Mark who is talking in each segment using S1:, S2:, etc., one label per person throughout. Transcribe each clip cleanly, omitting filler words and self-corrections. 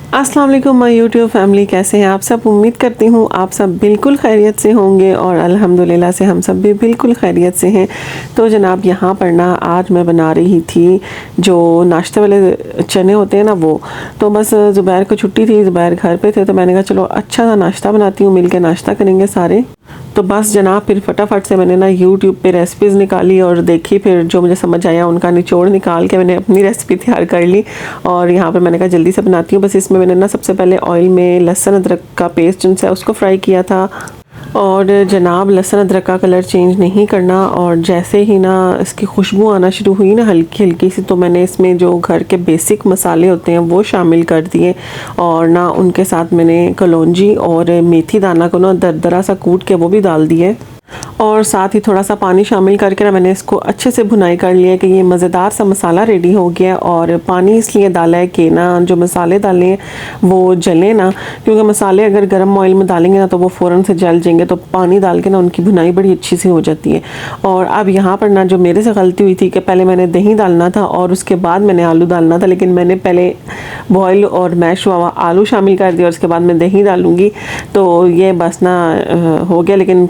S1: अस्सलाम वालेकुम my YouTube family, कैसे हैं आप सब। उम्मीद करती हूँ आप सब बिल्कुल खैरियत से होंगे और अल्हम्दुलिल्लाह से हम सब भी बिल्कुल खैरियत से हैं। तो जनाब यहाँ पर ना आज मैं बना रही थी जो नाश्ते वाले चने होते हैं ना वो। तो बस ज़ुबैर को छुट्टी थी, ज़ुबैर घर पे थे, तो मैंने कहा चलो अच्छा सा नाश्ता बनाती हूँ, मिल के नाश्ता करेंगे सारे। तो बस जनाब फिर फटाफट से मैंने ना यूट्यूब पे रेसिपीज़ निकाली और देखी, फिर जो मुझे समझ आया उनका निचोड़ निकाल के मैंने अपनी रेसिपी तैयार कर ली। और यहाँ पे मैंने कहा जल्दी से बनाती हूँ। बस इसमें मैंने ना सबसे पहले ऑयल में लहसुन अदरक का पेस्ट जिनसे उसको फ्राई किया था। और जनाब लहसुन अदरक का कलर चेंज नहीं करना, और जैसे ही ना इसकी खुशबू आना शुरू हुई ना हल्की हल्की सी, तो मैंने इसमें जो घर के बेसिक मसाले होते हैं वो शामिल कर दिए। और ना उनके साथ मैंने कलौंजी और मेथी दाना को ना दरदरा सा कूट के वो भी डाल दिए। और साथ ही थोड़ा सा पानी शामिल करके ना मैंने इसको अच्छे से भुनाई कर लिया कि ये मज़ेदार सा मसाला रेडी हो गया। और पानी इसलिए डाला है कि ना जो मसाले डाले हैं वो जले ना, क्योंकि मसाले अगर गर्म ऑयल में डालेंगे ना तो वो फ़ौरन से जल जाएंगे। तो पानी डाल के ना उनकी भुनाई बड़ी अच्छी सी हो जाती है। और अब यहाँ पर ना जो मेरे से गलती हुई थी कि पहले मैंने दही डालना था और उसके बाद मैंने आलू डालना था, लेकिन मैंने पहले बॉयल और मैश हुआ आलू शामिल कर दिया और उसके बाद मैं दही डालूँगी। तो ये बस ना हो गया, लेकिन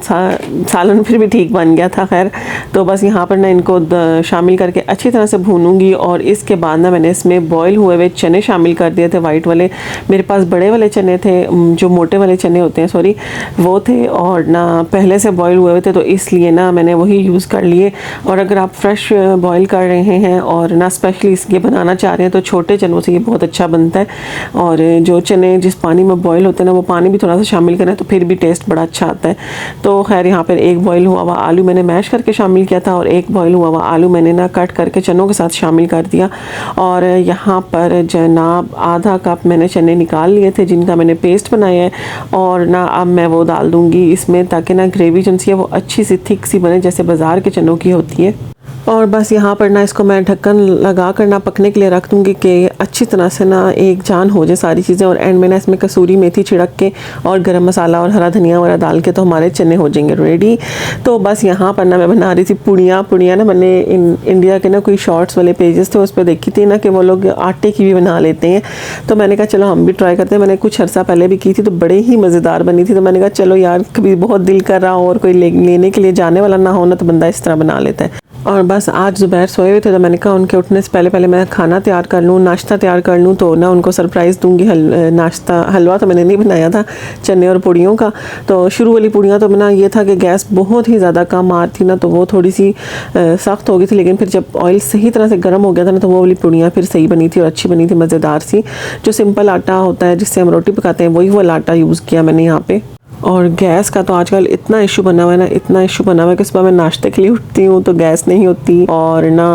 S1: सालन फिर भी ठीक बन गया था। खैर, तो बस यहाँ पर ना इनको शामिल करके अच्छी तरह से भूनूंगी। और इसके बाद ना मैंने इसमें बॉयल हुए हुए चने शामिल कर दिए थे, वाइट वाले। मेरे पास बड़े वाले चने थे, जो मोटे वाले चने होते हैं, सॉरी, वो थे। और ना पहले से बॉयल हुए हुए थे, तो इसलिए ना मैंने वही यूज़ कर लिए। और अगर आप फ्रेश बॉयल कर रहे हैं और ना स्पेशली इसके बनाना चाह रहे हैं तो छोटे चनों से ये बहुत अच्छा बनता है। और जो चने जिस पानी में बॉयल होते हैं ना वो पानी भी थोड़ा सा शामिल करें तो फिर भी टेस्ट बड़ा अच्छा आता है। तो खैर यहाँ पर एक बॉयल हुआ हुआ आलू मैंने मैश करके शामिल किया था और एक बॉयल हुआ हुआ आलू मैंने ना कट करके चनों के साथ शामिल कर दिया। और यहाँ पर जनाब आधा कप मैंने चने निकाल लिए थे जिनका मैंने पेस्ट बनाया है। और ना अब मैं वो डाल दूँगी इसमें, ताकि ना ग्रेवी जो सी है वो अच्छी सी थिक सी बने, जैसे बाज़ार के चनों की होती है। और बस यहाँ पर ना इसको मैं ढक्कन लगा कर ना पकने के लिए रख दूँगी कि अच्छी तरह से ना एक जान हो जाए सारी चीज़ें। और एंड में ना इसमें कसूरी मेथी छिड़क के और गरम मसाला और हरा धनिया वगैरह डाल के तो हमारे चने हो जाएंगे रेडी। तो बस यहाँ पर ना मैं बना रही थी पुड़ियाँ ना मैंने इंडिया के ना कोई शॉर्ट्स वाले पेजेस थे उस पर देखी थी ना कि वो लोग आटे की भी बना लेते हैं। तो मैंने कहा चलो हम भी ट्राई करते हैं। मैंने कुछ अर्सा पहले भी की थी तो बड़े ही मज़ेदार बनी थी। तो मैंने कहा चलो यार, कभी बहुत दिल कर रहा हो और कोई लेने के लिए जाने वाला ना हो ना, तो बंदा इस तरह बना लेता है। और बस आज ज़ुबैर सोए हुए थे तो मैंने कहा उनके उठने से पहले मैं खाना तैयार कर लूँ, नाश्ता तैयार कर लूँ, तो ना उनको सरप्राइज़ दूँगी। नाश्ता हलवा तो मैंने नहीं बनाया था चने और पूड़ियों का। तो शुरू वाली पूड़ियाँ तो ना ये था कि गैस बहुत ही ज़्यादा कम आ रही थी ना, तो वो थोड़ी सी सख्त हो गई थी। लेकिन फिर जब ऑयल सही तरह से गर्म हो गया था ना तो वो वाली पूड़ियाँ फिर सही बनी थी और अच्छी बनी थी, मज़ेदार सी। जो सिंपल आटा होता है जिससे हम रोटी पकाते हैं वही वाला आटा यूज़ किया मैंने यहाँ पे। और गैस का तो आजकल इतना इशू बना हुआ है ना, इतना इशू बना हुआ है कि सुबह मैं नाश्ते के लिए उठती हूँ तो गैस नहीं होती। और ना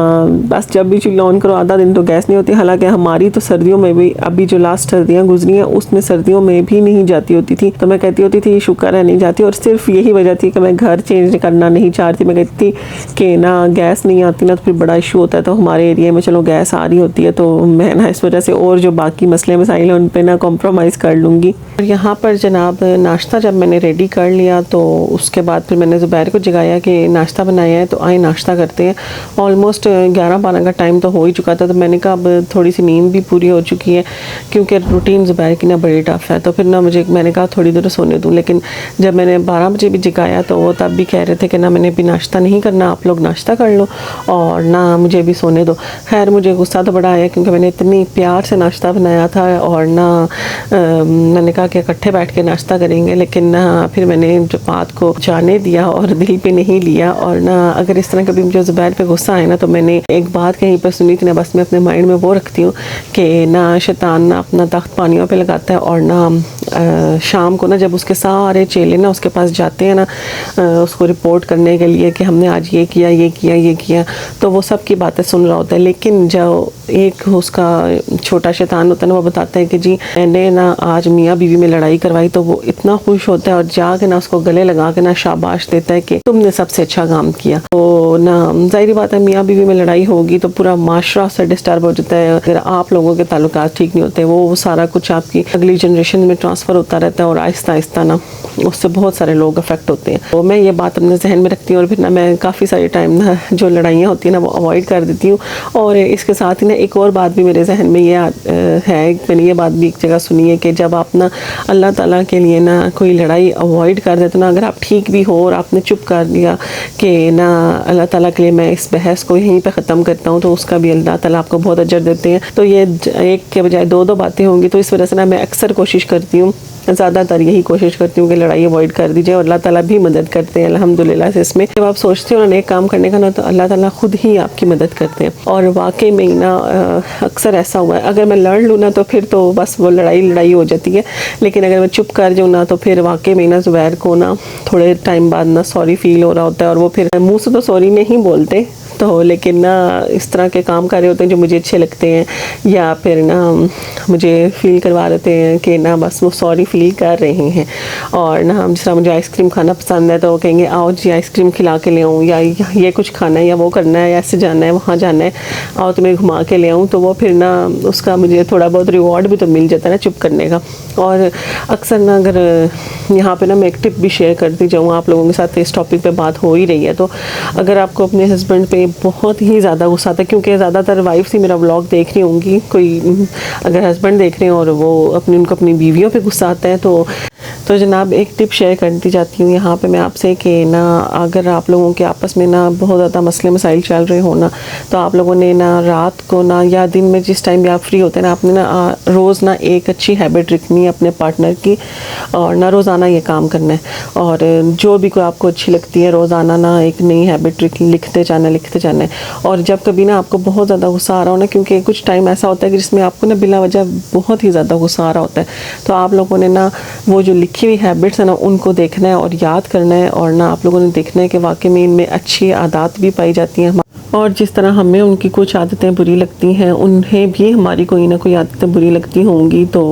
S1: बस जब भी चूल्हा ऑन करो आधा दिन तो गैस नहीं होती। हालांकि हमारी तो सर्दियों में भी, अभी जो लास्ट सर्दियाँ गुजरी हैं उसमें सर्दियों में भी नहीं जाती होती थी। तो मैं कहती होती थी शुक्र है नहीं जाती। और सिर्फ यही वजह थी कि मैं घर चेंज करना नहीं चाहती। मैं कहती थी कि ना गैस नहीं आती ना तो फिर बड़ा इशू होता है। तो हमारे एरिया में चलो गैस आ रही होती है, तो मैं ना इस वजह से और जो बाकी मसले मसाइल हैं उन पर ना कॉम्प्रोमाइज़ कर लूँगी। और यहाँ पर जनाब नाश्ता जब मैंने रेडी कर लिया तो उसके बाद फिर मैंने ज़ुबैर को जगाया कि नाश्ता बनाया है तो आए नाश्ता करते हैं। ऑलमोस्ट 11-12 का टाइम तो हो ही चुका था। तो मैंने कहा अब थोड़ी सी नींद भी पूरी हो चुकी है, क्योंकि रूटीन ज़ुबैर की ना बड़ी टफ़ है। तो फिर ना मैंने कहा थोड़ी देर सोने दूँ। लेकिन जब मैंने 12 बजे भी जगाया तो वो तब भी कह रहे थे कि ना मैंने भी नाश्ता नहीं करना, आप लोग नाश्ता कर लो और ना मुझे भी सोने दो। खैर मुझे गुस्सा तो बड़ा आया क्योंकि मैंने इतनी प्यार से नाश्ता बनाया था और ना मैंने कहा कि इकट्ठे बैठ के नाश्ता करेंगे। लेकिन ना फिर मैंने जो बात को जाने दिया और दिल पे नहीं लिया। और ना अगर इस तरह कभी मुझे ज़ुबैर पे गुस्सा आए ना तो मैंने एक बात कहीं पर सुनी थी ना, बस मैं अपने माइंड में वो रखती हूँ कि ना शैतान ना अपना तख्त पानियों पे लगाता है और ना शाम को ना जब उसके सारे चेले ना उसके पास जाते हैं ना उसको रिपोर्ट करने के लिए कि हमने आज ये किया ये किया ये किया, तो वो सब की बातें सुन रहा होता है। लेकिन जो एक उसका छोटा शैतान होता है ना वो बताता है कि जी मैंने ना आज मियाँ बीवी में लड़ाई करवाई, तो वो इतना खुश होता है और जाके ना उसको गले लगा के ना शाबाश देता है कि तुमने सबसे अच्छा काम किया। तो ना जाहिर बात है मियाँ बीवी में लड़ाई होगी तो पूरा माशरा से डिस्टर्ब हो जाता है। अगर आप लोगों के ताल्लुकात ठीक नहीं होते वो सारा कुछ आपकी अगली जनरेशन में ट्रांसफ़र होता रहता है और आहिस्ता आहिस्ता ना उससे बहुत सारे लोग अफेक्ट होते हैं। तो मैं ये बात अपने जहन में रखती हूँ और फिर ना मैं काफ़ी सारे टाइम ना जो लड़ाइयाँ होती हैं ना वो अवॉइड कर देती हूँ। और इसके साथ ही ना एक और बात भी मेरे जहन में ये है, मैंने ये बात भी एक जगह सुनी है कि जब आप ना अल्लाह ताला के लिए ना कोई लड़ाई अवॉइड कर देते ना, अगर आप ठीक भी हो और आपने चुप कर दिया कि ना अल्लाह ताला के लिए मैं इस बहस को यहीं पे ख़त्म करता हूँ, तो उसका भी अल्लाह ताला आपको बहुत अजर देते हैं। तो ये एक के बजाय दो दो बातें होंगी। तो इस वजह से ना मैं अक्सर कोशिश करती हूँ, ज़्यादातर यही कोशिश करती हूँ कि लड़ाई अवॉइड कर दी जाए और अल्लाह ताला भी मदद करते हैं अल्हम्दुलिल्लाह से इसमें। जब आप सोचते हो ना नेक काम करने का ना तो अल्लाह ताला खुद ही आपकी मदद करते हैं। और वाकई में ना अक्सर ऐसा हुआ है, अगर मैं लड़ लूँ ना तो फिर तो बस वो लड़ाई हो जाती है, लेकिन अगर मैं चुप कर जाऊँ ना तो फिर वाकई में ना ज़ुबैर को ना थोड़े टाइम बाद ना सॉरी फील हो रहा होता है और वो फिर मुँह से तो सॉरी नहीं बोलते तो, लेकिन ना इस तरह के काम कर रहे होते हैं जो मुझे अच्छे लगते हैं या फिर ना मुझे फ़ील करवा देते हैं कि ना बस वो सॉरी फील कर रहे हैं। और ना जिस तरह मुझे आइसक्रीम खाना पसंद है तो वो कहेंगे आओ जी आइसक्रीम खिला के ले आऊँ, या ये कुछ खाना है या वो करना है, ऐसे जाना है वहाँ जाना है, आओ तुम्हें घुमा के ले आऊँ। तो वो फिर ना उसका मुझे थोड़ा बहुत रिवॉर्ड भी तो मिल जाता है ना चुप करने का। और अक्सर ना अगर यहाँ पे ना मैं एक टिप भी शेयर करती जाऊँ आप लोगों के साथ, इस टॉपिक पे बात हो ही रही है, तो अगर आपको अपने हस्बैंड पे बहुत ही ज़्यादा गुस्सा आता है, क्योंकि ज़्यादातर वाइफ्स ही मेरा व्लॉग देख रही होंगी, कोई अगर हस्बैंड देख रहे हैं और वो उनको अपनी बीवियों पे गुस्सा आता है तो जनाब एक टिप शेयर करती जाती हूँ यहाँ पे मैं आपसे कि ना अगर आप लोगों के आपस में ना बहुत ज़्यादा मसले मसाइल चल रहे हो ना, तो आप लोगों ने ना रात को ना या दिन में जिस टाइम भी आप फ्री होते हैं ना, आपने ना रोज़ ना एक अच्छी हैबिट रखनी है अपने पार्टनर की और ना रोज़ाना ये काम करना है। और जो भी कोई आपको अच्छी लगती है रोज़ाना ना एक नई हैबिट लिखते जाना है। और जब कभी ना आपको बहुत ज़्यादा गुस्सा आ रहा हो ना, क्योंकि कुछ टाइम ऐसा होता है कि जिसमें आपको ना बिला वजह बहुत ही ज़्यादा गुस्सा आ रहा होता है, तो आप लोगों ने ना वो जो लिखी हुई हैबिट्स है ना उनको देखना है और याद करना है। और ना आप लोगों ने देखना है कि वाकई में इनमें अच्छी आदत भी पाई जाती हैं और जिस तरह हमें उनकी कुछ आदतें बुरी लगती हैं उन्हें भी हमारी कोई ना कोई आदतें बुरी लगती होंगी। तो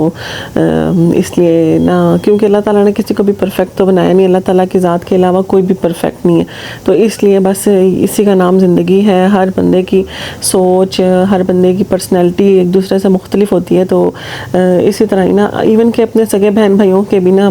S1: इसलिए ना, क्योंकि अल्लाह ताला ने किसी को भी परफेक्ट तो बनाया नहीं, अल्लाह ताला की ज़ात के अलावा कोई भी परफेक्ट नहीं है। तो इसलिए बस इसी का नाम ज़िंदगी है। हर बंदे की सोच, हर बंदे की पर्सनैलिटी एक दूसरे से मुख्तलिफ होती है। तो इसी तरह ही ना इवन के अपने सगे बहन भाइयों के भी ना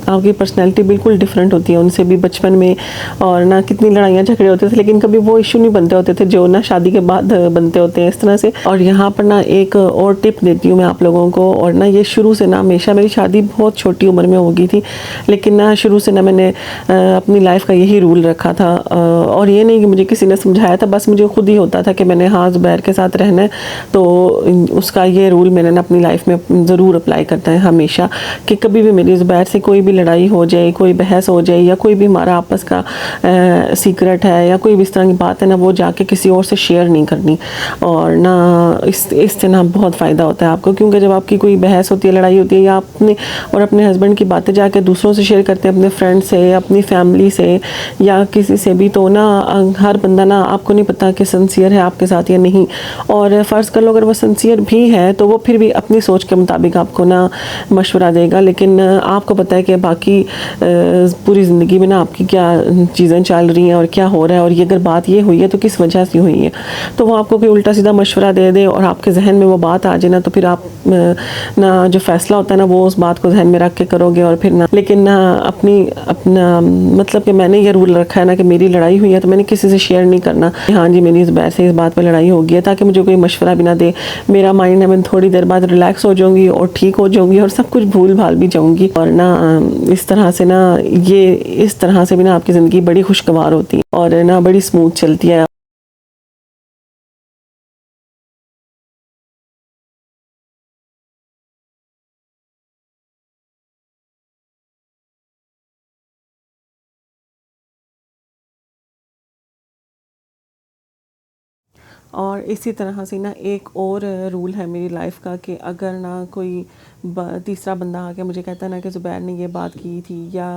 S1: आपकी पर्सनैलिटी बिल्कुल डिफरेंट होती है उनसे भी बचपन में। और ना कितनी लड़ाइयाँ झगड़े होते थे लेकिन कभी वो इशू नहीं बनते होते थे जो ना शादी के बाद बनते होते हैं इस तरह से। और यहाँ पर ना एक और टिप देती हूँ मैं आप लोगों को। और ना ये शुरू से ना हमेशा, मेरी शादी बहुत छोटी उम्र में हो गई थी, लेकिन ना शुरू से ना मैंने अपनी लाइफ का यही रूल रखा था। और ये नहीं कि मुझे किसी ने समझाया था, बस मुझे खुद ही होता था कि मैंने हाँ ज़ुबैर के साथ रहना है, तो उसका ये रूल मैंने ना अपनी लाइफ में ज़रूर अप्लाई करता है हमेशा, कि कभी भी मेरी ज़ुबैर से कोई भी लड़ाई हो जाए, कोई बहस हो जाए या कोई भी हमारा आपस का सीक्रेट है या कोई भी इस तरह की बात है ना, वो जाके किसी और से शेयर नहीं करनी। और ना इससे ना बहुत फ़ायदा होता है आपको, क्योंकि जब आपकी कोई बहस होती है, लड़ाई होती है या अपने हस्बैंड की बातें जाके दूसरों से शेयर करते हैं, अपने फ्रेंड से, अपनी फैमिली से या किसी से भी, तो ना हर बंदा ना, आपको नहीं पता कि सिंसियर है आपके साथ या नहीं। और फ़र्ज़ कर लो अगर वो सिंसियर भी है तो वो फिर भी अपनी सोच के मुताबिक आपको ना मशवरा देगा, लेकिन आपको पता है कि बाकी पूरी ज़िंदगी में ना आपकी क्या चीज़ें चल रही हैं और क्या हो रहा है, और ये अगर बात ये हुई है तो किस वजह से हुई है। तो वो आपको कोई उल्टा सीधा मशवरा दे दे और आपके जहन में वो बात आ जाए ना, तो फिर आप ना जो फ़ैसला होता है ना वो उस बात को जहन में रख के करोगे। और फिर ना, लेकिन ना अपना मतलब कि मैंने ये रूल रखा है ना कि मेरी लड़ाई हुई है तो मैंने किसी से शेयर नहीं करना, हाँ जी मेरी ज़ुबैर से इस बात पर लड़ाई हो गई है, ताकि मुझे कोई मशवरा भी ना दे। मेरा माइंड है, मैं थोड़ी देर बाद रिलैक्स हो जाऊँगी और ठीक हो जाऊँगी और सब कुछ भूल भाल भी जाऊँगी। और ना इस तरह से ना इस तरह से भी ना आपकी ज़िंदगी बड़ी खुशगवार होती है और ना बड़ी स्मूथ चलती है। और इसी तरह से ना एक और रूल है मेरी लाइफ का कि अगर ना कोई तीसरा बंदा आके मुझे कहता है ना कि ज़ुबैर ने ये बात की थी या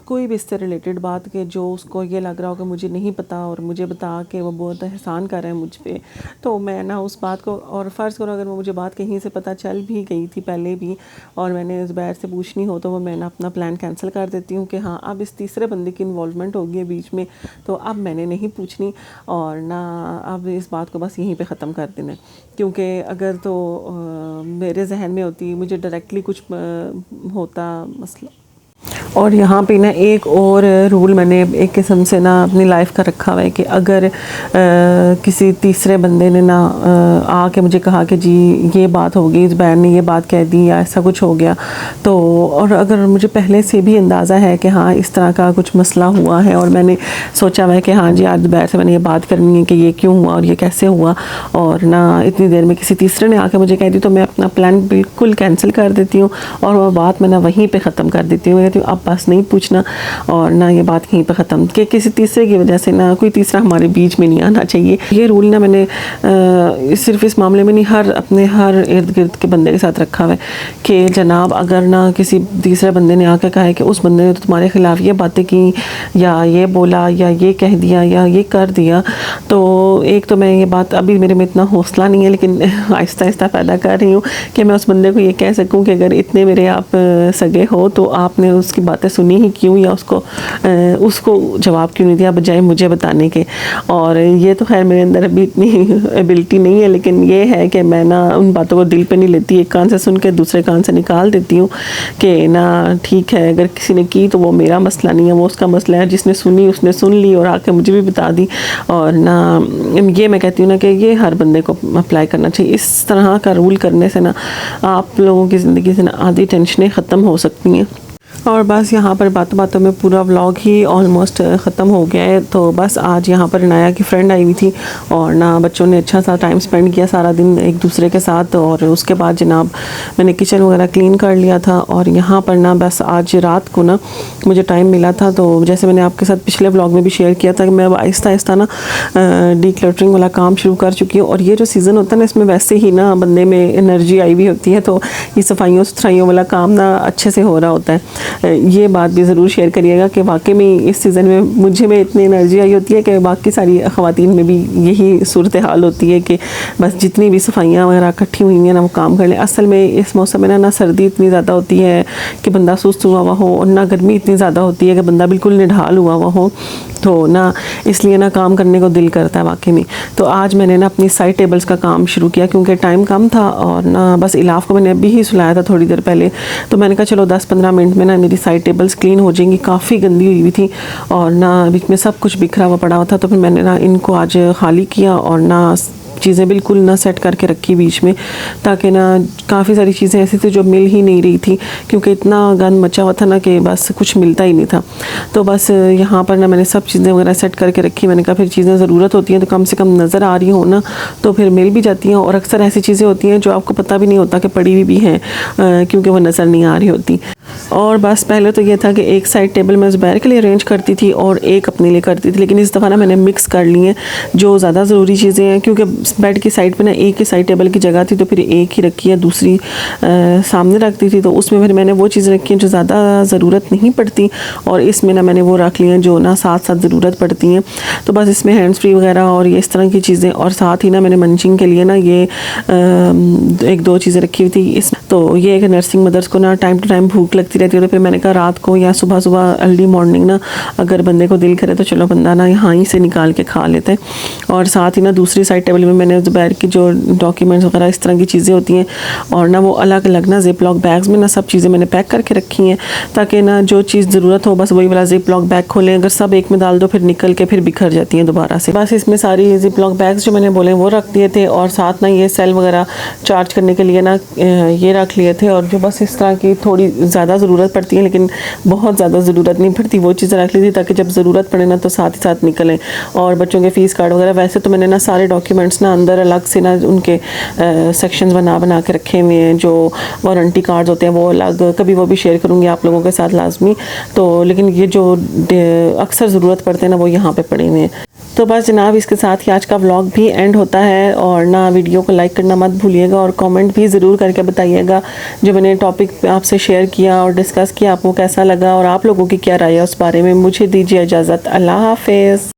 S1: कोई भी इससे रिलेटेड बात के जो उसको ये लग रहा हो कि मुझे नहीं पता और मुझे बता के वो बहुत एहसान कर रहे हैं मुझ पे, तो मैं ना उस बात को, और फ़र्ज़ करो अगर वो मुझे बात कहीं से पता चल भी गई थी पहले भी और मैंने ज़ुबैर से पूछनी हो, तो वो मैं ना अपना प्लान कैंसिल कर देती हूँ कि हाँ अब इस तीसरे बंदे की इन्वॉल्वमेंट होगी है बीच में, तो अब मैंने नहीं पूछनी और ना अब इस बात को बस यहीं पे ख़त्म कर देना है। क्योंकि अगर तो मेरे जहन में होती, मुझे डायरेक्टली कुछ होता मसला। और यहाँ पे ना एक और रूल मैंने एक किस्म से ना अपनी लाइफ का रखा हुआ है कि अगर किसी तीसरे बंदे ने ना आके मुझे कहा कि जी ये बात हो गई, ज़ुबैर ने ये बात कह दी या ऐसा कुछ हो गया, तो और अगर मुझे पहले से भी अंदाज़ा है कि हाँ इस तरह का कुछ मसला हुआ है और मैंने सोचा हुआ है कि हाँ जी आज ज़ुबैर से मैंने ये बात करनी है कि ये क्यों हुआ और ये कैसे हुआ, और ना इतनी देर में किसी तीसरे ने आके मुझे कह दी, तो मैं अपना प्लान बिल्कुल कैंसिल कर देती हूँ और वह बात मैं ना वहीं पर ख़त्म कर देती हूँ। कहती हूँ अब बस नहीं पूछना और ना ये बात यहीं पर ख़त्म, कि किसी तीसरे की वजह से ना कोई तीसरा हमारे बीच में नहीं आना चाहिए। ये रूल ना मैंने सिर्फ इस मामले में नहीं, हर इर्द गिर्द के बंदे के साथ रखा हुआ है कि जनाब अगर ना किसी तीसरे बंदे ने आकर कहा है कि उस बंदे ने तो तुम्हारे ख़िलाफ़ ये बातें की या ये बोला या ये कह दिया या ये कर दिया, तो एक तो मैं ये बात, अभी मेरे में इतना हौसला नहीं है लेकिन आहिस्ता आहिस्ता पैदा कर रही हूँ कि मैं उस बंदे को ये कह सकूँ कि अगर इतने मेरे आप सगे हो तो आपने उसकी बातें सुनी ही क्यों या उसको जवाब क्यों नहीं दिया बजाय मुझे बताने के। और ये तो खैर मेरे अंदर अभी इतनी एबिलिटी नहीं है, लेकिन ये है कि मैं ना उन बातों को दिल पे नहीं लेती, एक कान से सुन के दूसरे कान से निकाल देती हूँ कि ना ठीक है अगर किसी ने की तो वो मेरा मसला नहीं है, वो उसका मसला है, जिसने सुनी उसने सुन ली और आके मुझे भी बता दी। और ना ये मैं कहती हूँ ना कि ये हर बंदे को अप्लाई करना चाहिए। इस तरह का रूल करने से ना आप लोगों की ज़िंदगी से ना आधी टेंशनें ख़त्म हो सकती हैं। और बस यहाँ पर बातों बातों में पूरा व्लॉग ही ऑलमोस्ट ख़त्म हो गया है। तो बस आज यहाँ पर नाया की फ्रेंड आई हुई थी और ना बच्चों ने अच्छा सा टाइम स्पेंड किया सारा दिन एक दूसरे के साथ, और उसके बाद जनाब मैंने किचन वगैरह क्लीन कर लिया था। और यहाँ पर ना बस आज रात को ना मुझे टाइम मिला था, तो जैसे मैंने आपके साथ पिछले व्लॉग में भी शेयर किया था कि मैं आहिस्ता आहिस्ता ना डीक्लटरिंग वाला काम शुरू कर चुकी हूँ। और ये जो सीज़न होता है ना इसमें वैसे ही ना बंदे में एनर्जी आई हुई होती है, तो ये सफाइयों सुथराइयों वाला काम ना अच्छे से हो रहा होता है। ये बात भी ज़रूर शेयर करिएगा कि वाकई में इस सीज़न में मुझे में इतनी एनर्जी आई होती है कि बाकी सारी ख़वातीन में भी यही सूरत हाल होती है कि बस जितनी भी सफाइयाँ वगैरह इकट्ठी हुई हैं ना वो काम कर लें। असल में इस मौसम में ना सर्दी इतनी ज़्यादा होती है कि बंदा सुस्त हुआ हुआ हो, और ना गर्मी इतनी ज़्यादा होती है कि बंदा बिल्कुल निढाल हुआ हुआ हो, तो ना इसलिए ना काम करने को दिल करता है वाकई में। तो आज मैंने ना अपनी साइड टेबल्स का काम शुरू किया क्योंकि टाइम कम था और ना बस इलाफ को मैंने अभी ही सुलाया था थोड़ी देर पहले, तो मैंने कहा चलो 10-15 मिनट में ना मेरी साइड टेबल्स क्लीन हो जाएंगी। काफ़ी गंदी हुई थी और ना बीच में सब कुछ बिखरा हुआ पड़ा हुआ था, तो फिर मैंने ना इनको आज खाली किया और ना चीज़ें बिल्कुल ना सेट करके रखी बीच में, ताकि ना काफ़ी सारी चीज़ें ऐसी थी जो मिल ही नहीं रही थी क्योंकि इतना गंद मचा हुआ था ना कि बस कुछ मिलता ही नहीं था। तो बस यहाँ पर ना मैंने सब चीज़ें वगैरह सेट करके रखी। मैंने कहा फिर चीज़ें ज़रूरत होती हैं तो कम से कम नज़र आ रही हो ना तो फिर मिल भी जाती हैं, और अक्सर ऐसी चीज़ें होती हैं जो आपको पता भी नहीं होता कि पड़ी हुई भी हैं क्योंकि वो नज़र नहीं आ रही होती। और बस पहले तो ये था कि एक साइड टेबल मैं ज़ुबैर के लिए अरेंज करती थी और एक अपने लिए करती थी, लेकिन इस दफ़ा ना मैंने मिक्स कर ली हैं जो ज़्यादा ज़रूरी चीज़ें हैं, क्योंकि बेड की साइड पे ना एक ही साइड टेबल की जगह थी तो फिर एक ही रखी है, दूसरी सामने रखती थी, तो उसमें फिर मैंने वो चीज़ें रखी हैं जो ज़्यादा ज़रूरत नहीं पड़ती और इसमें ना मैंने वो रख ली हैं जो ना साथ साथ ज़रूरत पड़ती हैं। तो बस इसमें हैंड्स फ्री वगैरह और ये इस तरह की चीज़ें, और साथ ही ना मैंने मंचिंग के लिए ना ये 1-2 चीज़ें रखी हुई थी। तो ये एक नर्सिंग मदर्स को ना टाइम टू टाइम भूख लगती रहती है, तो फिर मैंने कहा रात को या सुबह सुबह अर्ली मॉर्निंग ना अगर बंदे को दिल करे तो चलो बंदा ना यहाँ ही से निकाल के खा लेते हैं। और साथ ही ना दूसरी साइड टेबल में मैंने ज़ुबैर की जो डॉक्यूमेंट्स वगैरह इस तरह की चीज़ें होती हैं और ना वो अलग अलग ना जिप लॉक बैग्स में ना सब चीज़ें मैंने पैक करके रखी हैं, ताकि ना जो चीज़ ज़रूरत हो बस वही वाला जिप लॉक बैग खोलें, अगर सब एक में डाल दो फिर निकल के फिर बिखर जाती हैं दोबारा से। बस इसमें सारी जिप लॉक बैग्स जो मैंने बोले वो रख दिए थे, और साथ ना ये सेल वगैरह चार्ज करने के लिए ना ये रख लिए थे, और जो बस इस तरह की थोड़ी ज़्यादा ज़रूरत पड़ती है लेकिन बहुत ज़्यादा ज़रूरत नहीं पड़ती वो चीज़ें रख ली थी ताकि जब ज़रूरत पड़े ना तो साथ ही साथ निकलें। और बच्चों के फ़ीस कार्ड वगैरह वैसे तो मैंने ना सारे डॉक्यूमेंट्स ना अंदर अलग से ना उनके सेक्शंस बना के रखे हुए हैं, जो वारंटी कार्ड्स होते हैं वो अलग, कभी वो भी शेयर करूँगी आप लोगों के साथ लाजमी। तो लेकिन ये जो अक्सर ज़रूरत पड़ते हैं ना वो यहाँ पे पड़े हुए हैं। तो बस जनाब इसके साथ ही आज का व्लॉग भी एंड होता है। और ना वीडियो को लाइक करना मत भूलिएगा और कमेंट भी ज़रूर करके बताइएगा जो मैंने टॉपिक आपसे शेयर किया और डिस्कस किया आपको कैसा लगा और आप लोगों की क्या राय है उस बारे में। मुझे दीजिए इजाज़त। अल्लाह हाफिज़।